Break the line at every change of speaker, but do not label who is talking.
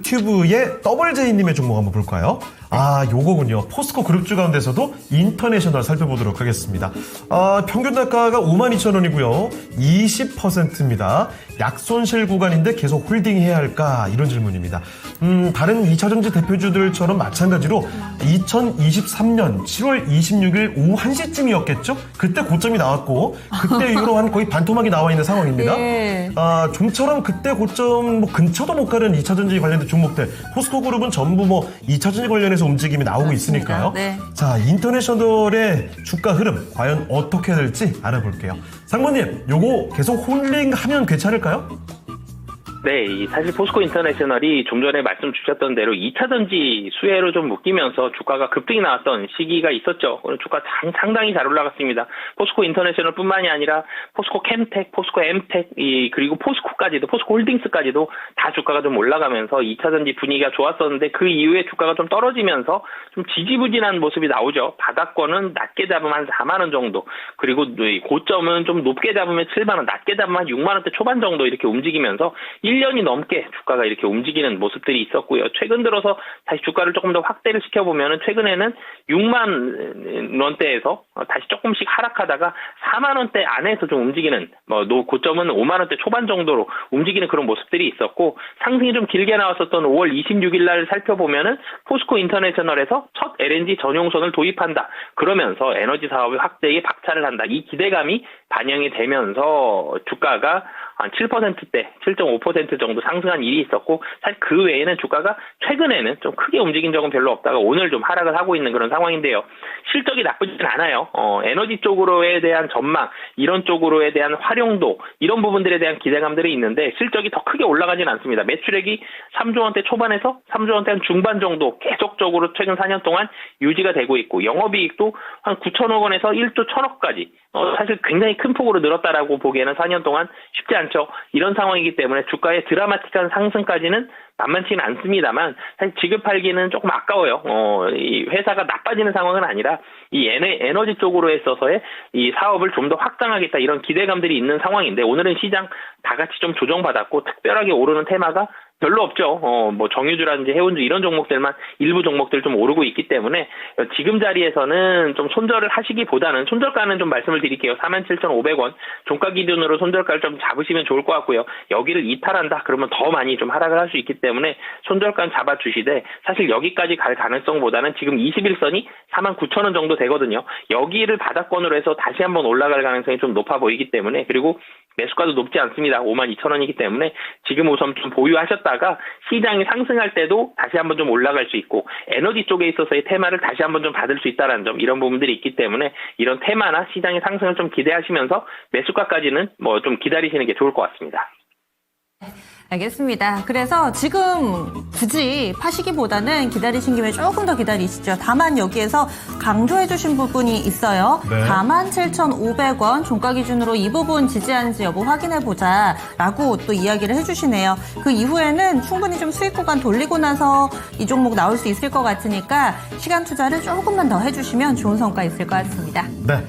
유튜브의 더블제이님의 종목 한번 볼까요? 아, 요거군요. 포스코 그룹주 가운데서도 인터내셔널 살펴보도록 하겠습니다. 평균 단가가 52,000원이고요. 20%입니다. 약손실 구간인데 계속 홀딩해야 할까? 이런 질문입니다. 다른 2차전지 대표주들처럼 마찬가지로 2023년 7월 26일 오후 1시쯤이었겠죠? 그때 고점이 나왔고 그때 이후로 한 거의 반토막이 나와 있는 상황입니다.
네.
좀처럼 그때 고점 근처도 못 가는 2차전지 관련된 종목들 포스코 그룹은 전부 2차전지 관련해서 움직임이 나오고
그렇습니다.
있으니까요.
네.
자, 인터내셔널의 주가 흐름 과연 어떻게 될지 알아볼게요. 상무님, 요거 계속 홀딩하면 괜찮을까요?
네, 사실 포스코 인터내셔널이 좀 전에 말씀 주셨던 대로 2차전지 수혜로 좀 묶이면서 주가가 급등이 나왔던 시기가 있었죠. 오늘 주가 상당히 잘 올라갔습니다. 포스코 인터내셔널뿐만이 아니라 포스코 캠텍, 포스코 엠텍, 그리고 포스코까지도, 포스코 홀딩스까지도 다 주가가 좀 올라가면서 2차전지 분위기가 좋았었는데 그 이후에 주가가 좀 떨어지면서 좀 지지부진한 모습이 나오죠. 바닥권은 낮게 잡으면 한 4만 원 정도, 그리고 고점은 좀 높게 잡으면 7만 원, 낮게 잡으면 한 6만 원대 초반 정도 이렇게 움직이면서 1년이 넘게 주가가 이렇게 움직이는 모습들이 있었고요. 최근 들어서 다시 주가를 조금 더 확대를 시켜보면 최근에는 6만 원대에서 다시 조금씩 하락하다가 4만 원대 안에서 좀 움직이는, 고점은 5만 원대 초반 정도로 움직이는 그런 모습들이 있었고, 상승이 좀 길게 나왔었던 5월 26일 날 살펴보면은 포스코 인터내셔널에서 첫 LNG 전용선을 도입한다. 그러면서 에너지 사업의 확대에 박차를 한다. 이 기대감이 반영이 되면서 주가가 한 7%대, 7.5% 정도 상승한 일이 있었고, 사실 그 외에는 주가가 최근에는 좀 크게 움직인 적은 별로 없다가 오늘 좀 하락을 하고 있는 그런 상황인데요. 실적이 나쁘진 않아요. 에너지 쪽으로에 대한 전망, 이런 쪽으로에 대한 활용도, 이런 부분들에 대한 기대감들이 있는데 실적이 더 크게 올라가진 않습니다. 매출액이 3조 원대 초반에서 3조 원대 한 중반 정도 계속적으로 최근 4년 동안 유지가 되고 있고, 영업이익도 한 9천억 원에서 1조 1천억까지 사실 굉장히 큰 폭으로 늘었다라고 보기에는 4년 동안 쉽지 않죠. 이런 상황이기 때문에 주가의 드라마틱한 상승까지는 만만치는 않습니다만, 사실 지급하기는 조금 아까워요. 이 회사가 나빠지는 상황은 아니라 이 에너지 쪽으로 했어서의 이 사업을 좀 더 확장하겠다, 이런 기대감들이 있는 상황인데, 오늘은 시장 다 같이 좀 조정받았고 특별하게 오르는 테마가 별로 없죠. 정유주라든지 해운주 이런 종목들만, 일부 종목들 좀 오르고 있기 때문에 지금 자리에서는 좀 손절을 하시기보다는, 손절가는 좀 말씀을 드릴게요. 47,500원 종가 기준으로 손절가를 좀 잡으시면 좋을 것 같고요. 여기를 이탈한다 그러면 더 많이 좀 하락을 할 수 있기 때문에 손절가는 잡아주시되, 사실 여기까지 갈 가능성보다는 지금 21선이 49,000원 정도 되거든요. 여기를 바닥권으로 해서 다시 한번 올라갈 가능성이 좀 높아 보이기 때문에, 그리고 매수가도 높지 않습니다. 52,000원이기 때문에 지금 우선 좀 보유하셨다가 시장이 상승할 때도 다시 한번 좀 올라갈 수 있고, 에너지 쪽에 있어서의 테마를 다시 한번 좀 받을 수 있다는 점, 이런 부분들이 있기 때문에 이런 테마나 시장의 상승을 좀 기대하시면서 매수가까지는 좀 기다리시는 게 좋을 것 같습니다.
알겠습니다. 그래서 지금 굳이 파시기보다는 기다리신 김에 조금 더 기다리시죠. 다만 여기에서 강조해 주신 부분이 있어요.
네.
47,500원 종가 기준으로 이 부분 지지하는지 여부 확인해 보자라고 또 이야기를 해주시네요. 그 이후에는 충분히 좀 수익 구간 돌리고 나서 이 종목 나올 수 있을 것 같으니까 시간 투자를 조금만 더 해주시면 좋은 성과 있을 것 같습니다.
네.